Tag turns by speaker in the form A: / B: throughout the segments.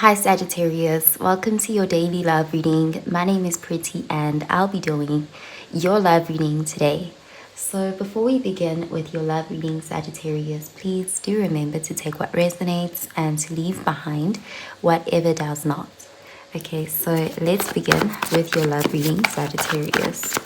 A: Hi Sagittarius, welcome to your daily love reading. My name is Pretty and I'll be doing your love reading today. So before we begin with your love reading, Sagittarius, please do remember to take what resonates and to leave behind whatever does not. Okay, so let's begin with your love reading, Sagittarius.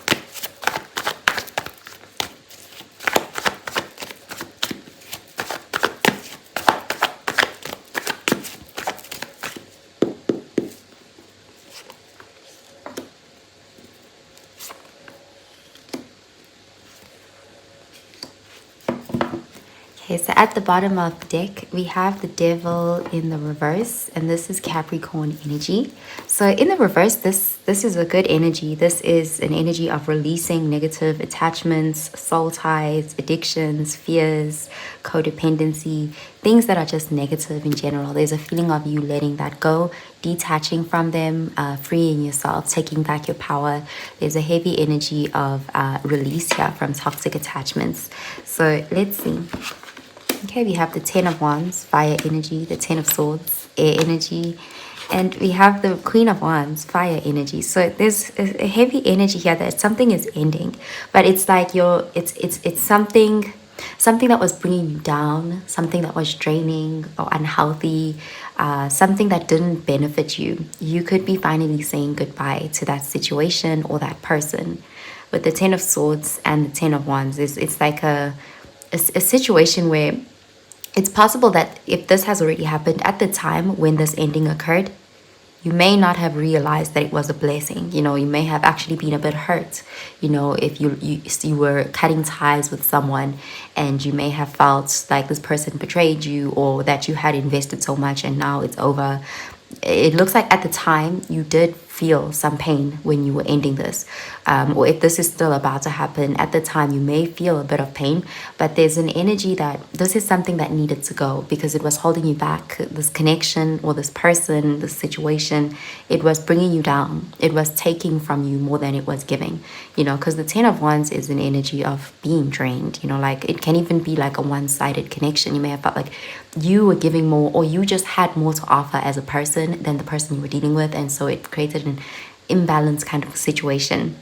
A: Okay, so at the bottom of the deck, we have the devil in the reverse, and this is Capricorn energy. So in the reverse, this is a good energy. This is an energy of releasing negative attachments, soul ties, addictions, fears, codependency, things that are just negative in general. There's a feeling of you letting that go, detaching from them, freeing yourself, taking back your power. There's a heavy energy of release here from toxic attachments. So let's see. Okay, we have the Ten of Wands, fire energy, the Ten of Swords, air energy, and we have the Queen of Wands, fire energy. So there's a heavy energy here that something is ending, but it's like it's something that was bringing you down, something that was draining or unhealthy, something that didn't benefit you. You could be finally saying goodbye to that situation or that person. With the Ten of Swords and the Ten of Wands, it's like a situation where it's possible that if this has already happened at the time when this ending occurred, you may not have realized that it was a blessing. You know, you may have actually been a bit hurt. You know, if you were cutting ties with someone and you may have felt like this person betrayed you or that you had invested so much and now it's over. It looks like at the time you did feel some pain when you were ending this, or if this is still about to happen at the time, you may feel a bit of pain, but there's an energy that this is something that needed to go because it was holding you back. This connection or this person, this situation, it was bringing you down. It was taking from you more than it was giving, you know, because the Ten of Wands is an energy of being drained, you know, like it can even be like a one-sided connection. You may have felt like you were giving more or you just had more to offer as a person than the person you were dealing with, and so it created an imbalance kind of situation,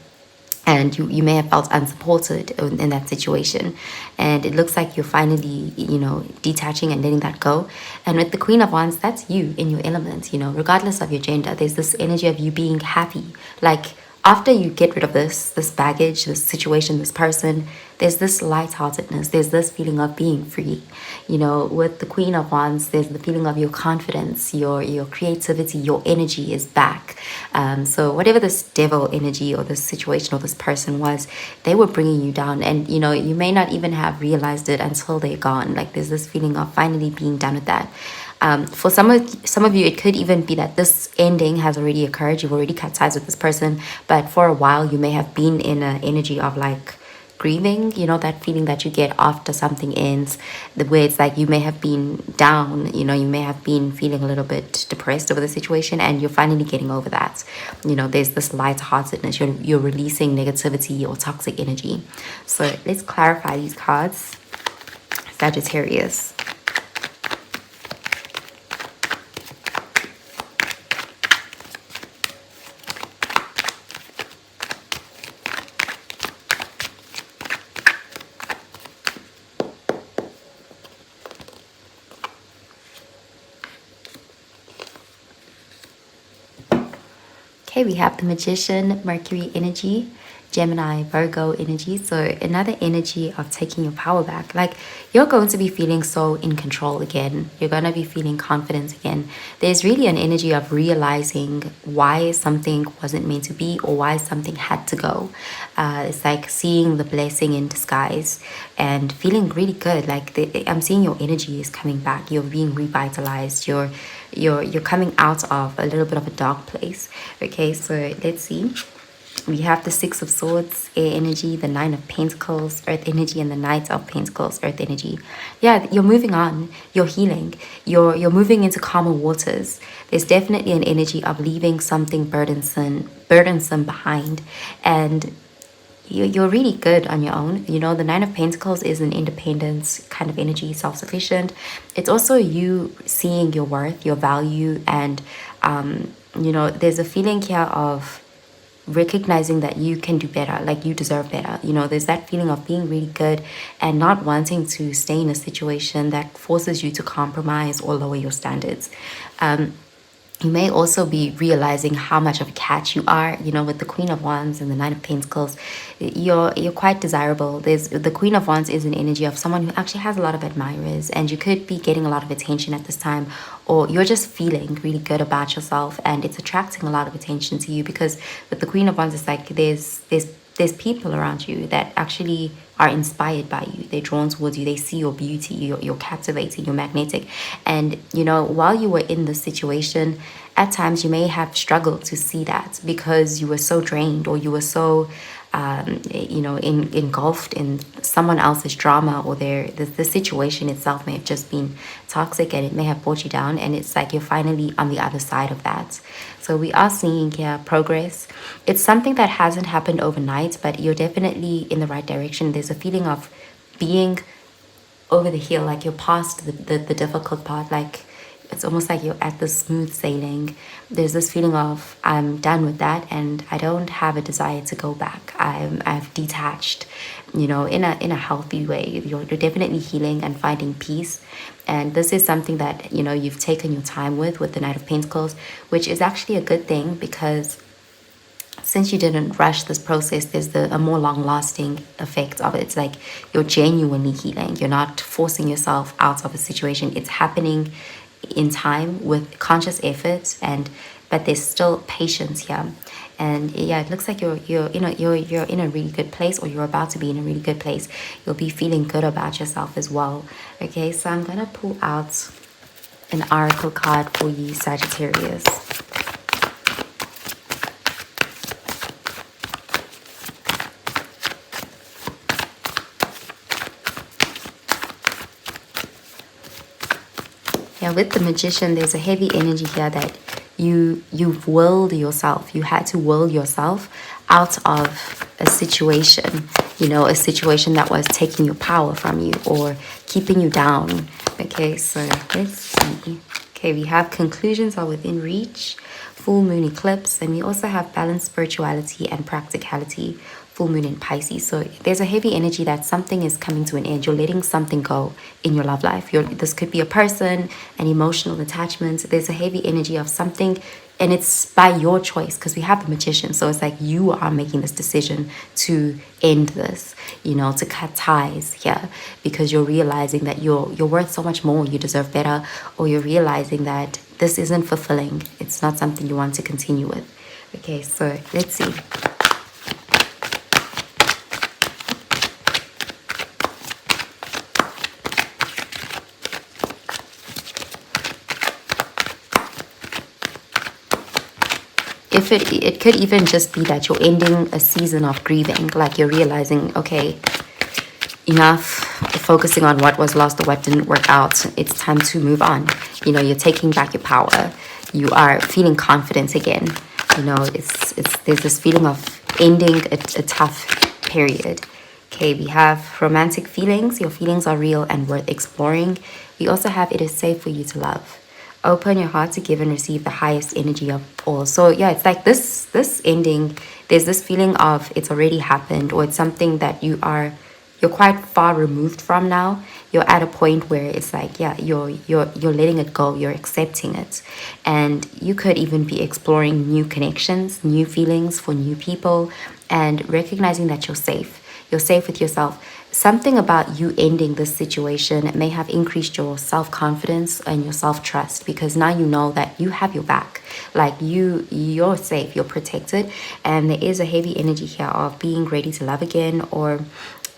A: and you may have felt unsupported in that situation, and it looks like you're finally, you know, detaching and letting that go. And with the Queen of Wands, that's you in your element, you know, regardless of your gender. There's this energy of you being happy, like after you get rid of this baggage, this situation, this person, there's this lightheartedness, there's this feeling of being free. You know, with the Queen of Wands, there's the feeling of your confidence, your creativity, your energy is back. So whatever this devil energy or this situation or this person was, they were bringing you down, and you know, you may not even have realized it until they're gone. Like there's this feeling of finally being done with that. For some of you, it could even be that this ending has already occurred. You've already cut ties with this person, but for a while you may have been in an energy of like grieving. You know, that feeling that you get after something ends, the way it's like you may have been down. You know, you may have been feeling a little bit depressed over the situation, and you're finally getting over that. You know, there's this lightheartedness. You're releasing negativity or toxic energy. So let's clarify these cards, Sagittarius. Okay, we have the Magician, Mercury energy, Gemini, Virgo energy. So another energy of taking your power back. Like you're going to be feeling so in control again. You're going to be feeling confident again. There's really an energy of realizing why something wasn't meant to be or why something had to go. It's like seeing the blessing in disguise and feeling really good. Like I'm seeing your energy is coming back. You're being revitalized. You're coming out of a little bit of a dark place. Okay, so let's see. We have the Six of Swords, air energy, the Nine of Pentacles, earth energy, and the Knight of Pentacles, earth energy. Yeah, you're moving on. You're healing. You're moving into calmer waters. There's definitely an energy of leaving something burdensome behind, and you're really good on your own. You know, the Nine of Pentacles is an independence kind of energy, self-sufficient. It's also you seeing your worth, your value, and you know, there's a feeling here of recognizing that you can do better, like you deserve better. You know, there's that feeling of being really good and not wanting to stay in a situation that forces you to compromise or lower your standards. You may also be realizing how much of a catch you are. You know, with the Queen of Wands and the Nine of Pentacles, you're quite desirable. There's the Queen of Wands is an energy of someone who actually has a lot of admirers, and you could be getting a lot of attention at this time, or you're just feeling really good about yourself, and it's attracting a lot of attention to you. Because with the Queen of Wands, it's like there's people around you that actually are inspired by you. They're drawn towards you. They see your beauty. You're captivating. You're magnetic. And, you know, while you were in this situation, at times you may have struggled to see that because you were so drained, or you were so you know, engulfed in someone else's drama, or the situation itself may have just been toxic and it may have brought you down, and it's like you're finally on the other side of that. So we are seeing here progress. It's something that hasn't happened overnight, but you're definitely in the right direction. There's a feeling of being over the hill, like you're past the difficult part, like it's almost like you're at the smooth sailing. There's this feeling of I'm done with that and I don't have a desire to go back. I've detached, you know, in a healthy way. You're definitely healing and finding peace. And this is something that, you know, you've taken your time with the Knight of Pentacles, which is actually a good thing, because since you didn't rush this process, there's a more long-lasting effect of it. It's like you're genuinely healing. You're not forcing yourself out of a situation. It's happening in time with conscious effort, but there's still patience here. And yeah, it looks like you're in a really good place, or you're about to be in a really good place. You'll be feeling good about yourself as well. Okay, so I'm gonna pull out an oracle card for you, Sagittarius. Yeah, with the Magician, there's a heavy energy here that you've willed yourself. You had to will yourself out of a situation, you know, a situation that was taking your power from you or keeping you down. Okay, so let's see. Okay, we have conclusions are within reach, full moon eclipse, and we also have balanced spirituality and practicality, full moon in Pisces. So there's a heavy energy that something is coming to an end. You're letting something go in your love life. This could be a person, an emotional attachment. There's a heavy energy of something, and it's by your choice, because we have the Magician. So it's like you are making this decision to end this, you know, to cut ties here, because you're realizing that you're worth so much more. You deserve better, or you're realizing that this isn't fulfilling. It's not something you want to continue with. Okay, so let's see. If it could even just be that you're ending a season of grieving, like you're realizing, okay, enough focusing on what was lost or what didn't work out. It's time to move on. You know, you're taking back your power. You are feeling confident again. You know, there's this feeling of ending a tough period. Okay, we have romantic feelings. Your feelings are real and worth exploring. We also have it is safe for you to love. Open your heart to give and receive the highest energy of all. So yeah, it's like this ending, there's this feeling of it's already happened, or it's something that you're quite far removed from now. You're at a point where it's like, yeah, you're letting it go, you're accepting it. And you could even be exploring new connections, new feelings for new people, and recognizing that you're safe. You're safe with yourself. Something about you ending this situation may have increased your self-confidence and your self-trust, because now you know that you have your back. Like you're safe, you're protected. And there is a heavy energy here of being ready to love again, or,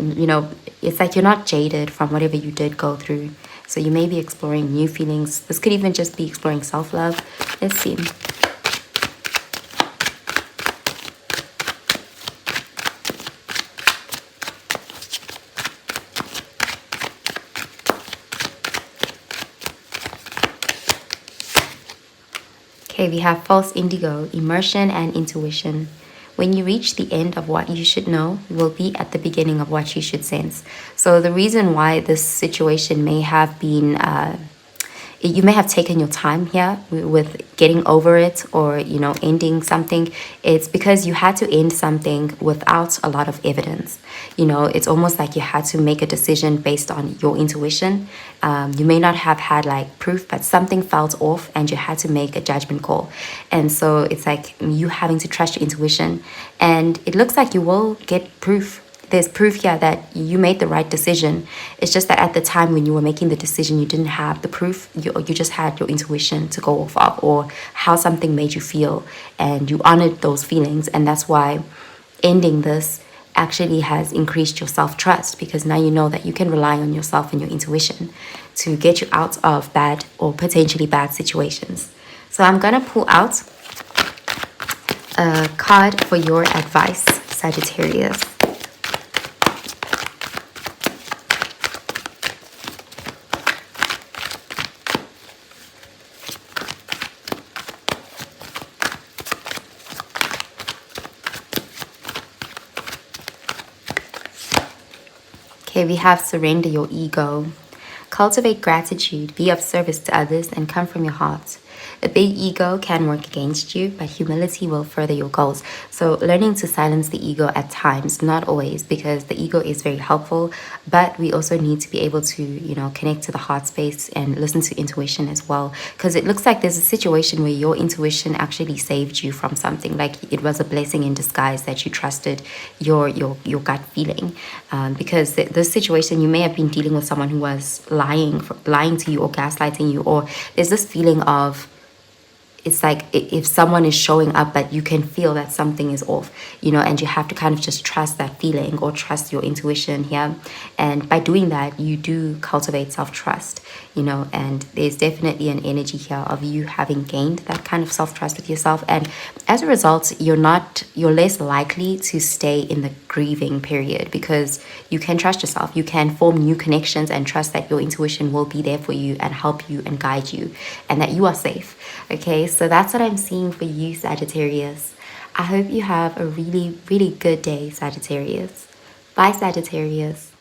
A: you know, it's like you're not jaded from whatever you did go through. So you may be exploring new feelings. This could even just be exploring self-love. Let's see. Okay, we have false indigo, immersion and intuition. When you reach the end of what you should know, you will be at the beginning of what you should sense. So the reason why this situation may have been you may have taken your time here with getting over it, or ending something. It's because you had to end something without a lot of evidence. It's almost like you had to make a decision based on your intuition. You may not have had like proof, but something felt off and you had to make a judgment call. And so it's like you having to trust your intuition, and it looks like you will get proof. There's proof here that you made the right decision. It's just that at the time when you were making the decision, you didn't have the proof. You just had your intuition to go off of, or how something made you feel, and you honored those feelings. And that's why ending this actually has increased your self-trust, because now you know that you can rely on yourself and your intuition to get you out of bad or potentially bad situations. So I'm going to pull out a card for your advice, Sagittarius. Okay, we have surrender your ego. Cultivate gratitude, be of service to others, and come from your heart. A big ego can work against you, but humility will further your goals. So learning to silence the ego at times, not always, because the ego is very helpful, but we also need to be able to, connect to the heart space and listen to intuition as well. Because it looks like there's a situation where your intuition actually saved you from something. Like it was a blessing in disguise that you trusted your gut feeling. Because this situation, you may have been dealing with someone who was lying to you or gaslighting you, or there's this feeling of, it's like if someone is showing up but you can feel that something is off, and you have to kind of just trust that feeling or trust your intuition here. And by doing that, you do cultivate self-trust, and there's definitely an energy here of you having gained that kind of self-trust with yourself. And as a result, you're less likely to stay in the grieving period, because you can trust yourself. You can form new connections and trust that your intuition will be there for you and help you and guide you, and that you are safe. Okay, so that's what I'm seeing for you, Sagittarius. I hope you have a really, really good day, Sagittarius. Bye, Sagittarius.